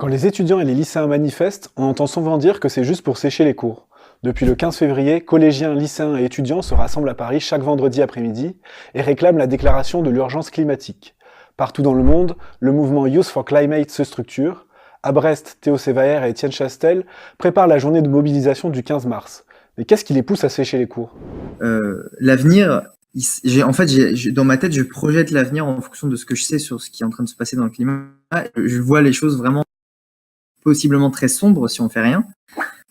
Quand les étudiants et les lycéens manifestent, on entend souvent dire que c'est juste pour sécher les cours. Depuis le 15 février, collégiens, lycéens et étudiants se rassemblent à Paris chaque vendredi après-midi et réclament la déclaration de l'urgence climatique. Partout dans le monde, le mouvement Youth for Climate se structure. À Brest, Théo Sévaère et Étienne Chastel préparent la journée de mobilisation du 15 mars. Mais qu'est-ce qui les pousse à sécher les cours ? L'avenir, dans ma tête, je projette l'avenir en fonction de ce que je sais sur ce qui est en train de se passer dans le climat. Je vois les choses vraiment possiblement très sombres si on fait rien.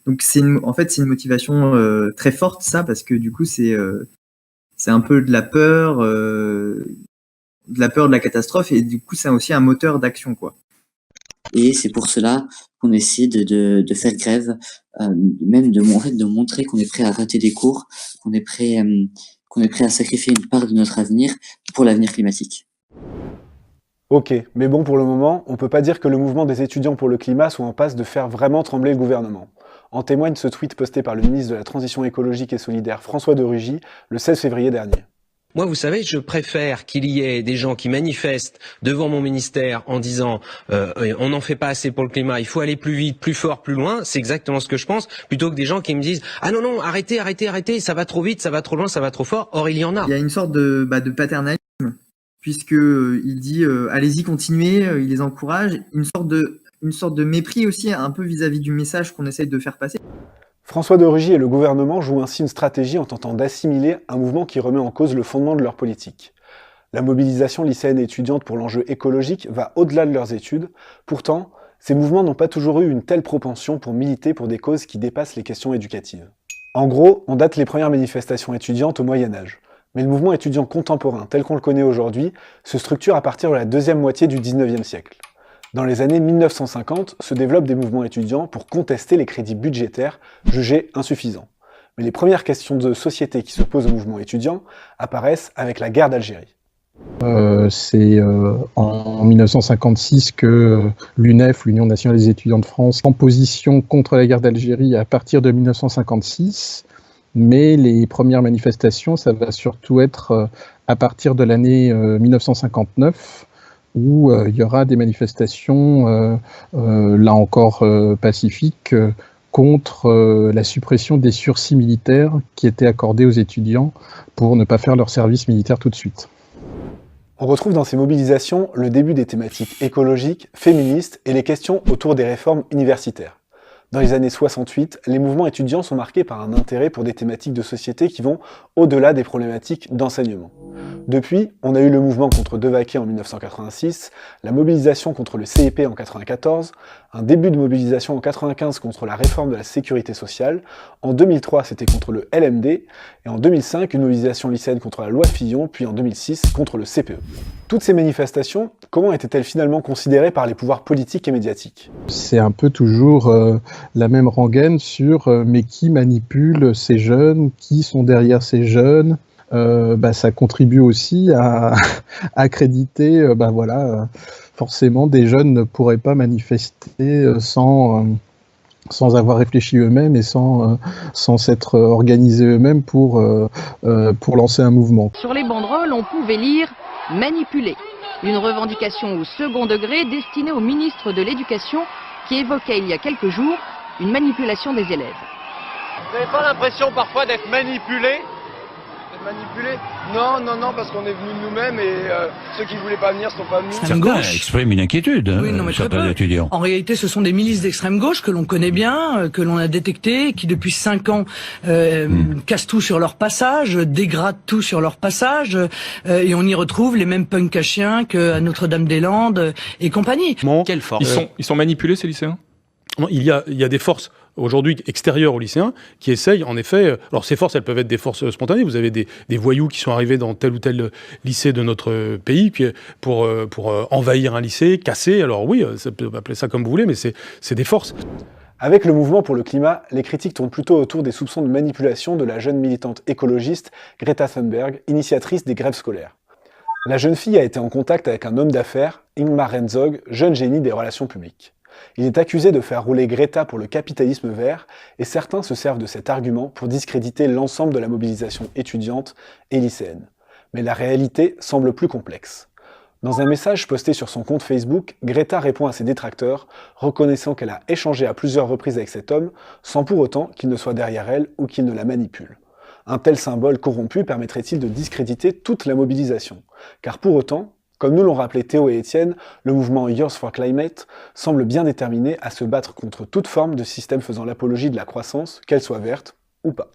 Donc c'est une motivation très forte, ça, parce que du coup c'est un peu de la peur, de la catastrophe, et du coup c'est aussi un moteur d'action, quoi. Et c'est pour cela qu'on décide de faire grève, même de montrer qu'on est prêt à rater des cours, qu'on est prêt à sacrifier une part de notre avenir pour l'avenir climatique. Ok, mais bon, pour le moment, on peut pas dire que le mouvement des étudiants pour le climat soit en passe de faire vraiment trembler le gouvernement. En témoigne ce tweet posté par le ministre de la Transition écologique et solidaire François de Rugy le 16 février dernier. Moi, vous savez, je préfère qu'il y ait des gens qui manifestent devant mon ministère en disant on n'en fait pas assez pour le climat, il faut aller plus vite, plus fort, plus loin, c'est exactement ce que je pense, plutôt que des gens qui me disent ah non, arrêtez, ça va trop vite, ça va trop loin, ça va trop fort. Or, il y en a. Il y a une sorte de paternalisme, puisque il dit allez-y, continuez, il les encourage, une sorte de mépris aussi, un peu vis-à-vis du message qu'on essaye de faire passer. François de Rugy et le gouvernement jouent ainsi une stratégie en tentant d'assimiler un mouvement qui remet en cause le fondement de leur politique. La mobilisation lycéenne et étudiante pour l'enjeu écologique va au-delà de leurs études. Pourtant, ces mouvements n'ont pas toujours eu une telle propension pour militer pour des causes qui dépassent les questions éducatives. En gros, on date les premières manifestations étudiantes au Moyen-Âge. Mais le mouvement étudiant contemporain, tel qu'on le connaît aujourd'hui, se structure à partir de la deuxième moitié du XIXe siècle. Dans les années 1950, se développent des mouvements étudiants pour contester les crédits budgétaires jugés insuffisants. Mais les premières questions de société qui se posent au mouvement étudiant apparaissent avec la guerre d'Algérie. C'est en 1956 que l'UNEF, l'Union nationale des étudiants de France, en position contre la guerre d'Algérie à partir de 1956. Mais les premières manifestations, ça va surtout être à partir de l'année 1959, où il y aura des manifestations, là encore pacifiques, contre la suppression des sursis militaires qui étaient accordés aux étudiants pour ne pas faire leur service militaire tout de suite. On retrouve dans ces mobilisations le début des thématiques écologiques, féministes et les questions autour des réformes universitaires. Dans les années 68, les mouvements étudiants sont marqués par un intérêt pour des thématiques de société qui vont au-delà des problématiques d'enseignement. Depuis, on a eu le mouvement contre Devaquet en 1986, la mobilisation contre le CIP en 1994, un début de mobilisation en 1995 contre la réforme de la sécurité sociale, en 2003 c'était contre le LMD, et en 2005 une mobilisation lycéenne contre la loi Fillon, puis en 2006 contre le CPE. Toutes ces manifestations, comment étaient-elles finalement considérées par les pouvoirs politiques et médiatiques ? C'est un peu toujours la même rengaine sur mais qui manipule ces jeunes, qui sont derrière ces jeunes. Ça contribue aussi à accréditer, forcément des jeunes ne pourraient pas manifester sans avoir réfléchi eux-mêmes et sans s'être organisés eux-mêmes pour lancer un mouvement. Sur les banderoles, on pouvait lire « Manipuler », une revendication au second degré destinée au ministre de l'Éducation qui évoquait il y a quelques jours une manipulation des élèves. Vous n'avez pas l'impression parfois d'être manipulé ? Non, parce qu'on est venus de nous-mêmes et ceux qui ne voulaient pas venir sont pas venus. Certains expriment une inquiétude, certains étudiants. En réalité, ce sont des milices d'extrême gauche que l'on connaît bien, que l'on a détectées, qui depuis 5 ans cassent tout sur leur passage, dégradent tout sur leur passage, et on y retrouve les mêmes punks à chiens qu'à Notre-Dame-des-Landes et compagnie. Quelle force ? Ils sont manipulés, ces lycéens ? Non, il y a des forces aujourd'hui extérieures aux lycéens qui essayent en effet, alors ces forces elles peuvent être des forces spontanées, vous avez des voyous qui sont arrivés dans tel ou tel lycée de notre pays puis pour envahir un lycée, casser, alors oui, ça peut appeler ça comme vous voulez, mais c'est des forces. Avec le mouvement pour le climat, les critiques tournent plutôt autour des soupçons de manipulation de la jeune militante écologiste Greta Thunberg, initiatrice des grèves scolaires. La jeune fille a été en contact avec un homme d'affaires, Ingmar Renzog, jeune génie des relations publiques. Il est accusé de faire rouler Greta pour le capitalisme vert, et certains se servent de cet argument pour discréditer l'ensemble de la mobilisation étudiante et lycéenne. Mais la réalité semble plus complexe. Dans un message posté sur son compte Facebook, Greta répond à ses détracteurs, reconnaissant qu'elle a échangé à plusieurs reprises avec cet homme, sans pour autant qu'il ne soit derrière elle ou qu'il ne la manipule. Un tel symbole corrompu permettrait-il de discréditer toute la mobilisation? Car pour autant, comme nous l'ont rappelé Théo et Étienne, le mouvement Youth for Climate semble bien déterminé à se battre contre toute forme de système faisant l'apologie de la croissance, qu'elle soit verte ou pas.